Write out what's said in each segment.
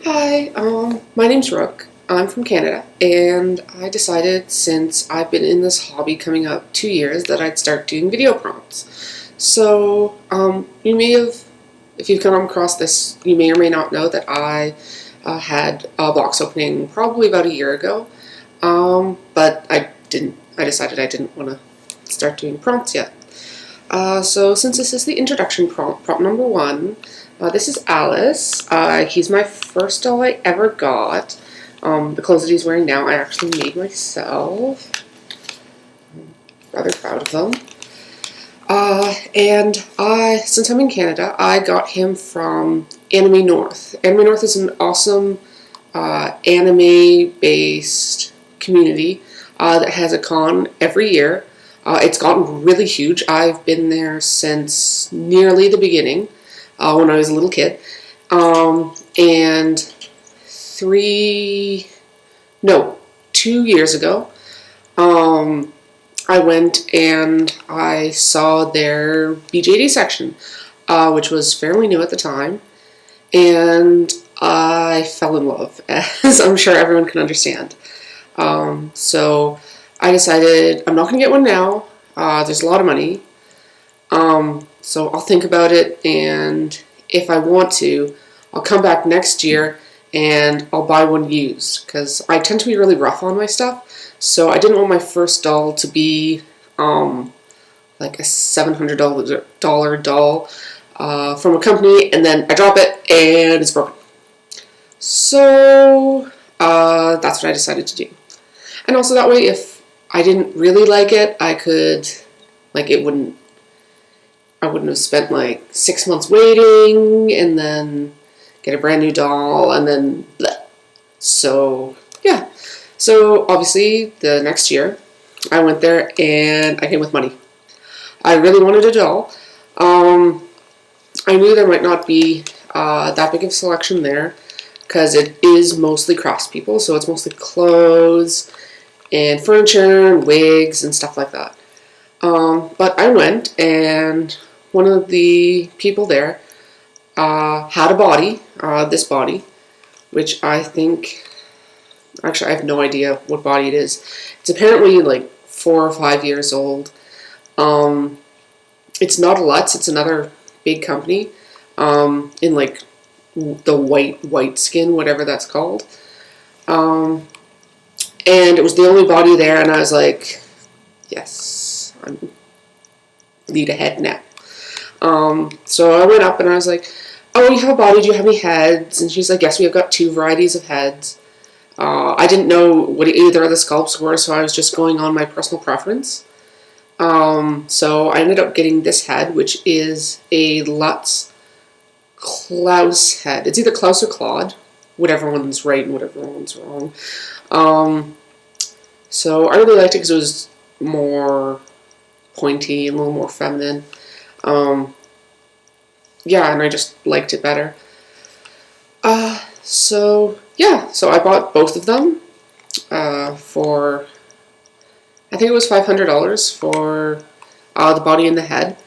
Hi, my name's Rook. I'm from Canada, and I decided since I've been in this hobby coming up 2 years that I'd start doing video prompts. So, you may have, if you've come across this, you may or may not know that I had a box opening probably about a year ago, but I didn't. I decided I didn't want to start doing prompts yet. So since this is the introduction prompt number one, this is Alice. He's my first doll I ever got. The clothes that he's wearing now I actually made myself. I'm rather proud of them. Since I'm in Canada, I got him from Anime North. Anime North is an awesome anime-based community that has a con every year. It's gotten really huge. I've been there since nearly the beginning, when I was a little kid. And 2 years ago, I went and I saw their BJD section, which was fairly new at the time, and I fell in love, as I'm sure everyone can understand. So I decided I'm not going to get one now. There's a lot of money. So I'll think about it, and if I want to, I'll come back next year and I'll buy one used, because I tend to be really rough on my stuff. So I didn't want my first doll to be like a $700 doll from a company, and then I drop it and it's broken. So that's what I decided to do. And also that way, if I didn't really like it, I could, like, I wouldn't have spent like 6 months waiting and then get a brand new doll and then bleh. So yeah. So obviously the next year I went there and I came with money. I really wanted a doll. I knew there might not be that big of a selection there because it is mostly craftspeople, so it's mostly clothes and furniture and wigs and stuff like that. But I went, and one of the people there had a body, this body, which I think, actually I have no idea what body it is. It's apparently like 4 or 5 years old. It's not a Lutz, it's another big company, in like the white skin, whatever that's called. And it was the only body there, and I was like, yes, I'm lead ahead now. So I went up and I was like, oh, you have a body, do you have any heads? And she's like, yes, we have got 2 varieties of heads. I didn't know what either of the sculpts were, so I was just going on my personal preference. So I ended up getting this head, which is a Lutz Klaus head. It's either Klaus or Claude, whatever one's right and whatever one's wrong. So I really liked it because it was more pointy and a little more feminine. Yeah, and I just liked it better. So I bought both of them for, I think it was $500 for the body and the head.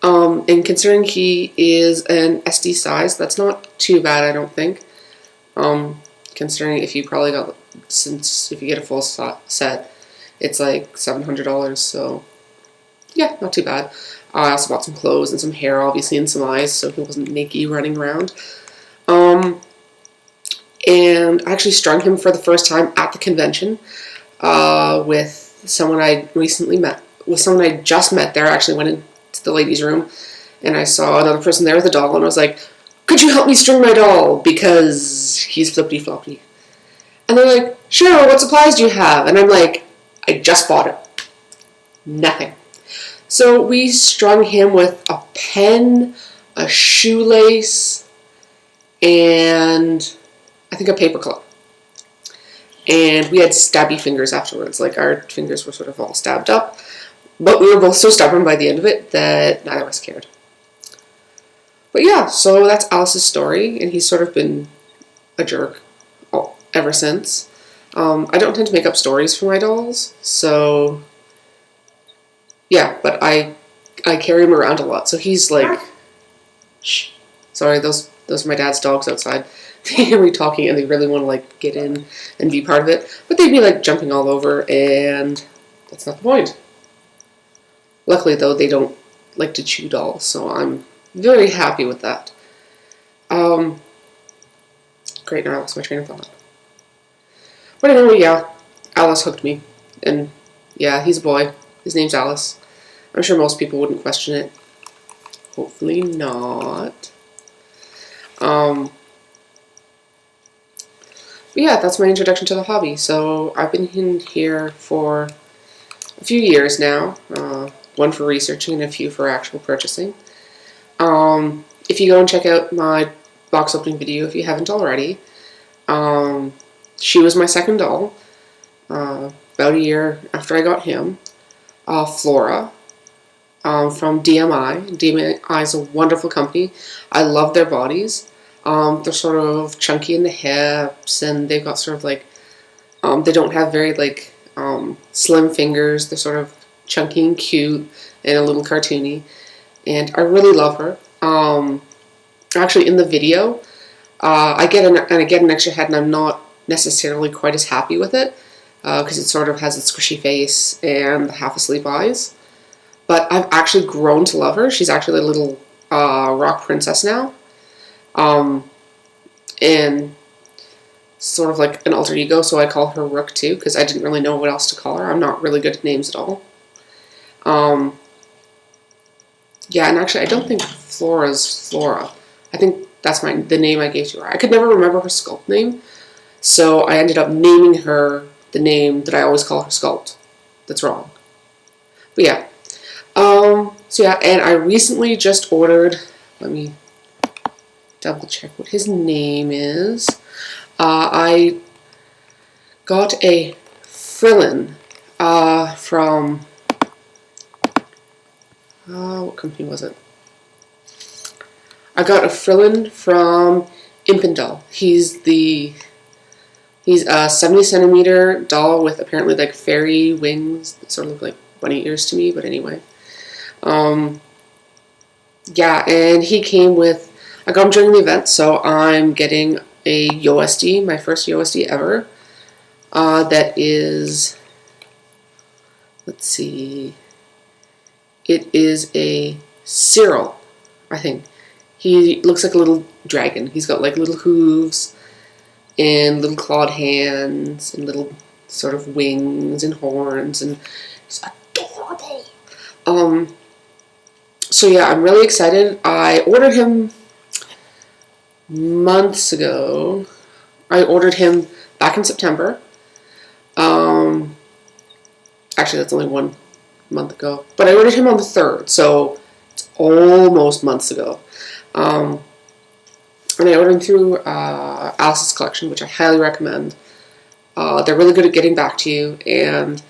And considering he is an SD size, that's not too bad, I don't think. Considering if you probably got, since if you get a full set, it's like $700, so yeah, not too bad. I also bought some clothes and some hair, obviously, and some eyes, so he wasn't naked running around. And I actually strung him for the first time at the convention with someone I recently met, with someone I just met there. I actually went into the ladies' room, and I saw another person there with a doll, and I was like, could you help me string my doll, because he's flippity-floppy. And they're like, sure, what supplies do you have? And I'm like, I just bought it. Nothing. So we strung him with a pen, a shoelace, and I think a paper clip. And we had stabby fingers afterwards. Like, our fingers were sort of all stabbed up. But we were both so stubborn by the end of it that neither of us cared. But yeah, so that's Alice's story, and he's sort of been a jerk ever since. I don't tend to make up stories for my dolls, so yeah, but I carry him around a lot, so he's like, shh, sorry, those Those are my dad's dogs outside. They hear me talking and they really want to like get in and be part of it. But they'd be like jumping all over, and that's not the point. Luckily though, they don't like to chew dolls, so I'm very happy with that. Great, now I lost my train of thought. But anyway, yeah, Alice hooked me. And yeah, he's a boy. His name's Alice. I'm sure most people wouldn't question it. Hopefully not. But yeah, that's my introduction to the hobby. So I've been in here for a few years now. One for researching and a few for actual purchasing. If you go and check out my box opening video, if you haven't already, she was my second doll. About a year after I got him. Flora. From DMI. DMI is a wonderful company. I love their bodies. They're sort of chunky in the hips, and they've got sort of like, they don't have very like slim fingers. They're sort of chunky and cute and a little cartoony, and I really love her. Actually, in the video, I get an extra head, and I'm not necessarily quite as happy with it because it sort of has a squishy face and half asleep eyes. But I've actually grown to love her. She's actually a little rock princess now. And sort of like an alter ego, so I call her Rook too, because I didn't really know what else to call her. I'm not really good at names at all. Yeah, and actually I don't think Flora's Flora. I think that's the name I gave to her. I could never remember her sculpt name, so I ended up naming her the name that I always call her sculpt. That's wrong. But yeah. So yeah, and I recently just ordered, let me double check what his name is. I got a Frillin from, what company was it? I got a Frillin from Impendal. He's a 70 centimeter doll with apparently like fairy wings that sort of look like bunny ears to me, but anyway. Yeah, and he came with, I got him during the event, so I'm getting a USD, my first USD ever. That is, let's see, it is a Cyril, I think. He looks like a little dragon. He's got like little hooves and little clawed hands and little sort of wings and horns, and he's adorable. So yeah, I'm really excited. I ordered him months ago. I ordered him back in September. Actually, that's only 1 month ago. But I ordered him on the 3rd, so it's almost months ago. And I ordered him through Alice's Collection, which I highly recommend. They're really good at getting back to you, and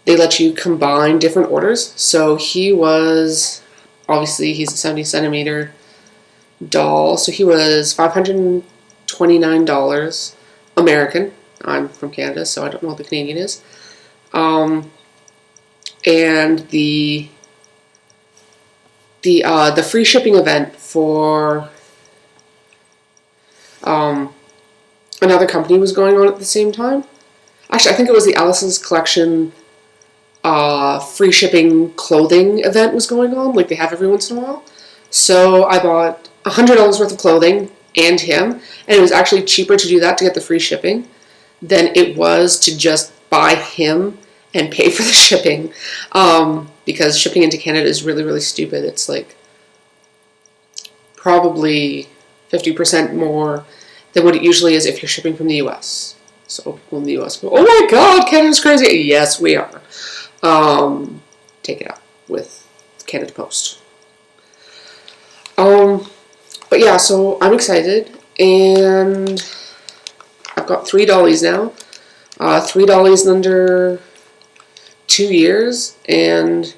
they let you combine different orders. So he was, obviously, he's a 70 centimeter doll, so he was $529 American. I'm from Canada, so I don't know what the Canadian is. And the free shipping event for another company was going on at the same time. Actually, I think it was the Alice's Collection free shipping clothing event was going on, like they have every once in a while. So I bought $100 worth of clothing and him, and it was actually cheaper to do that to get the free shipping than it was to just buy him and pay for the shipping, because shipping into Canada is really, really stupid. It's like probably 50% more than what it usually is if you're shipping from the US. So people in the US go, oh my god, Canada's crazy. Yes, we are. Take it up with Canada Post. But yeah, so I'm excited, and I've got 3 dollies now. 3 dollies in under 2 years, and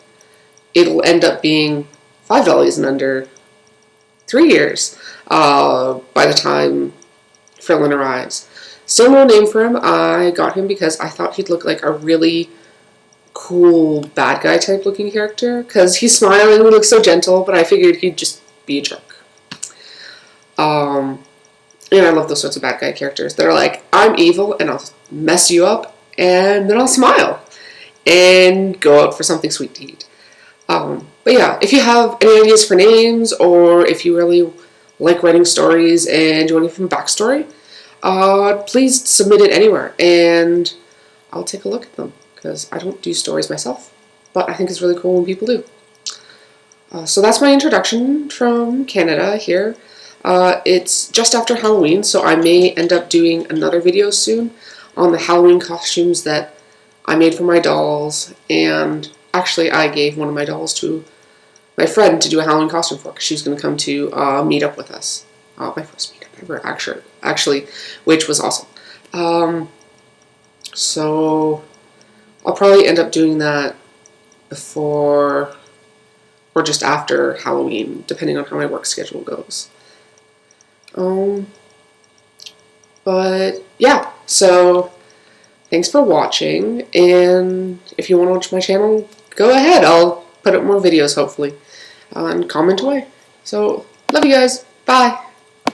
it'll end up being 5 dollies in under 3 years by the time Frillin arrives. Still no name for him. I got him because I thought he'd look like a really cool bad guy type looking character, because he's smiling and he looks so gentle, but I figured he'd just be a jerk. And I love those sorts of bad guy characters that are like, I'm evil and I'll mess you up and then I'll smile and go out for something sweet to eat. But yeah, if you have any ideas for names, or if you really like writing stories and you want to give them backstory, please submit it anywhere and I'll take a look at them, because I don't do stories myself, but I think it's really cool when people do. So that's my introduction from Canada here. It's just after Halloween, so I may end up doing another video soon on the Halloween costumes that I made for my dolls. And actually, I gave one of my dolls to my friend to do a Halloween costume for, because she was going to come to meet up with us. My first meetup ever, actually, which was awesome. So I'll probably end up doing that before or just after Halloween, depending on how my work schedule goes. But yeah, so thanks for watching, and if you want to watch my channel, go ahead. I'll put up more videos, hopefully, and comment away. So, love you guys. Bye.